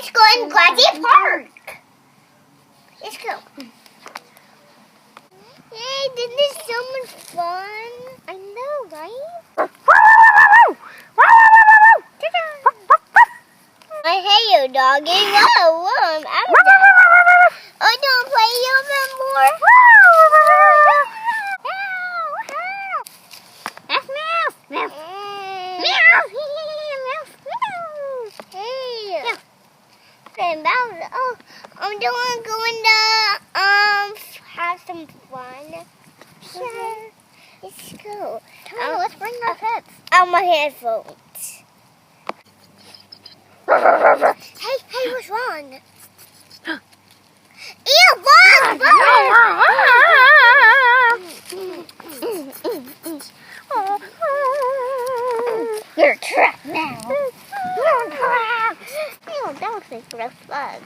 Let's go in Glazzy Park. Let's go. Yay, this is so much fun. I know, right? I hate you, doggy. Whoa, whoa, I'm out of that. I don't play you anymore. That's Meow. Meow. Hey. Oh, I'm doing going to have some fun. Sure. Let's go. Let's bring our pets. My headphones. Hey, what's wrong? Ew, You're trapped now. Oh, that looks like a gross bug.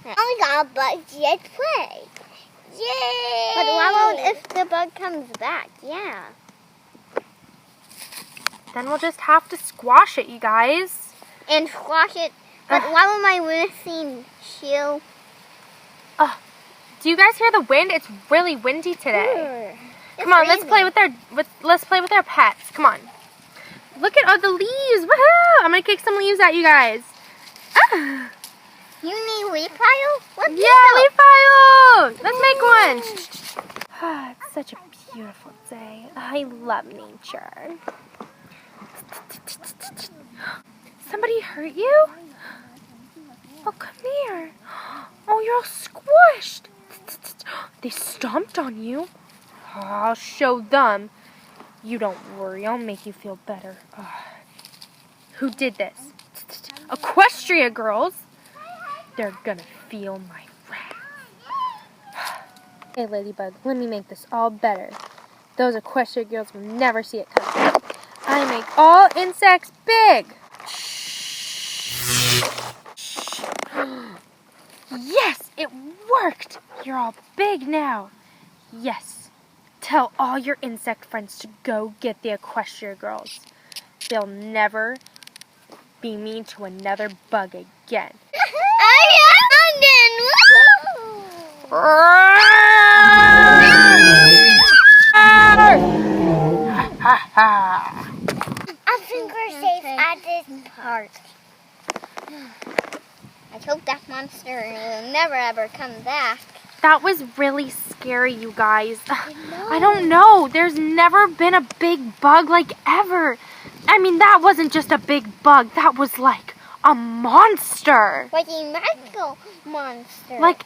I got a bug yet play. Yay! But what about if the bug comes back? Yeah. Then we'll just have to squash it, you guys. And squash it. But what am I missing, Shield? Do you guys hear the wind? It's really windy today. Come on, let's play with our pets. Come on. Look at all the leaves. Woohoo! I'm gonna kick some leaves at you guys. Ah. You need leaf pile? Leaf pile. Let's make one. It's such a beautiful day. I love nature. Somebody hurt you? Oh, come here. Oh, you're all squished. They stomped on you. I'll show them. You don't worry. I'll make you feel better. Who did this? Equestria Girls. They're gonna feel my wrath. Hey, Ladybug, let me make this all better. Those Equestria Girls will never see it coming. I make all insects big. Yes, it worked. You're all big now. Yes. Tell all your insect friends to go get the Equestria Girls. They'll never be mean to another bug again. I think we're safe at this park. I hope that monster will never ever come back. That was really scary, you guys. I don't know. There's never been a big bug like ever. I mean, that wasn't just a big bug. That was like a monster. Like a magical monster. Like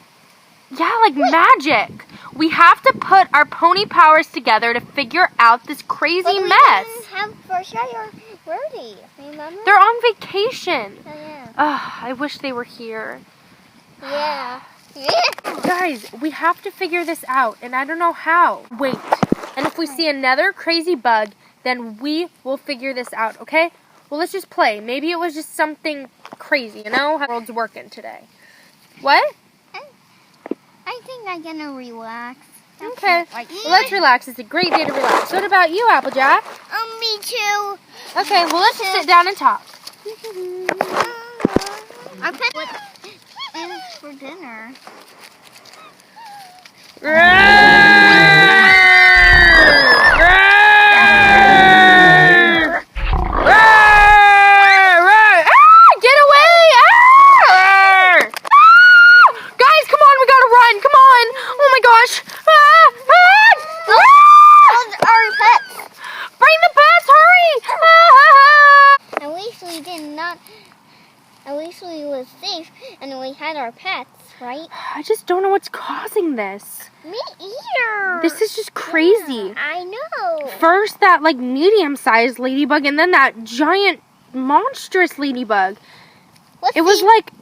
magic. We have to put our pony powers together to figure out this crazy mess. We didn't have Forsha or Birdie, remember? They're on vacation. Oh, yeah. I wish they were here. Yeah. Guys, we have to figure this out, and I don't know how. Wait, and if we see another crazy bug, then we will figure this out, okay? Well, let's just play. Maybe it was just something crazy, you know? How the world's working today. What? I think I'm gonna relax. Okay, well, let's relax. It's a great day to relax. What about you, Applejack? Me too. Okay, well, let's just sit down and talk. Our pet is for dinner. At least we was safe and we had our pets, right? I just don't know what's causing this. Me either. This is just crazy. Yeah, I know. First that like medium-sized ladybug and then that giant monstrous ladybug. It was like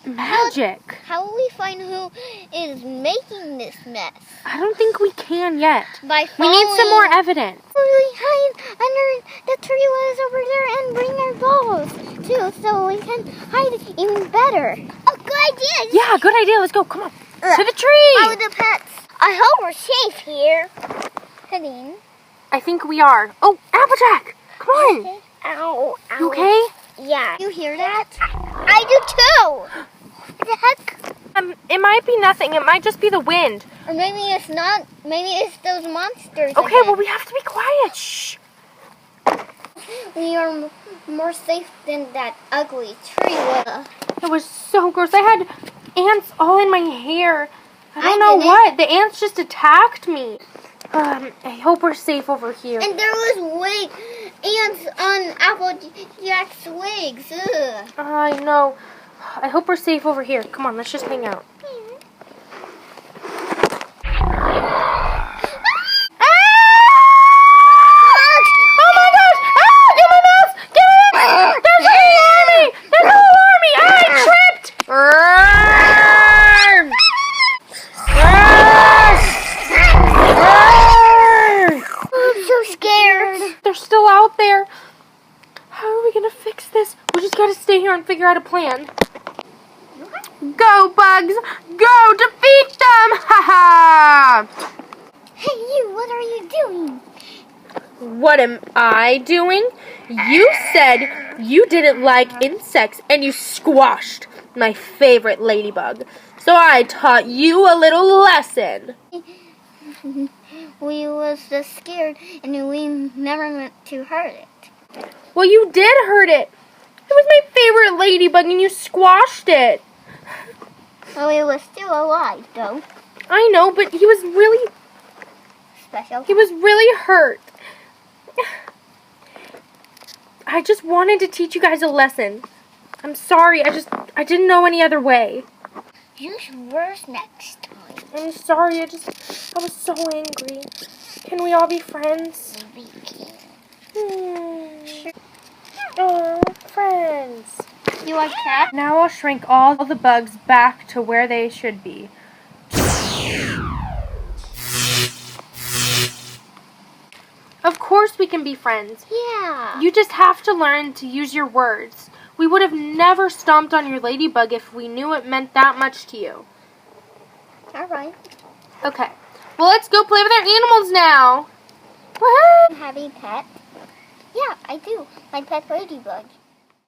magic. How will we find who is making this mess? I don't think we can yet. We need some following- more evidence. We hide under the tree was over there and bring our balls too, so we can hide even better. Oh, good idea. Yeah, good idea. Let's go. Come on. To the tree. Oh, the pets. I hope we're safe here. Heading. I think we are. Oh, Applejack. Come on. Ow, ow. You okay? Yeah. You hear that? I do too. What the heck? It might be nothing. It might just be the wind. Or maybe it's not. Maybe it's those monsters. Okay, again. well, we have to be quiet. Shh. We are more safe than that ugly tree was. It was so gross. I had ants all in my hair. I don't know didn't. what. The ants just attacked me. I hope we're safe over here. And there was ants on Applejack's wigs. Ugh. I know. I hope we're safe over here. Come on, let's just hang out. And figure out a plan. Go, bugs! Go! Defeat them! Ha ha! Hey, you! What are you doing? What am I doing? You said you didn't like insects and you squashed my favorite ladybug. So I taught you a little lesson. We was just scared and we never meant to hurt it. Well, you did hurt it. It was my favorite ladybug and you squashed it. Oh, it was still alive, though. I know, but he was really Special. He was really hurt. I just wanted to teach you guys a lesson. I'm sorry. I didn't know any other way. Use words next time. I'm sorry. I was so angry. Can we all be friends? We can. Sure. Oh, friends. You like that? Now I'll shrink all the bugs back to where they should be. Of course we can be friends. Yeah. You just have to learn to use your words. We would have never stomped on your ladybug if we knew it meant that much to you. All right. Okay. Well, let's go play with our animals now. Woohoo! Have a pet? Yeah, I do. My pet ladybug.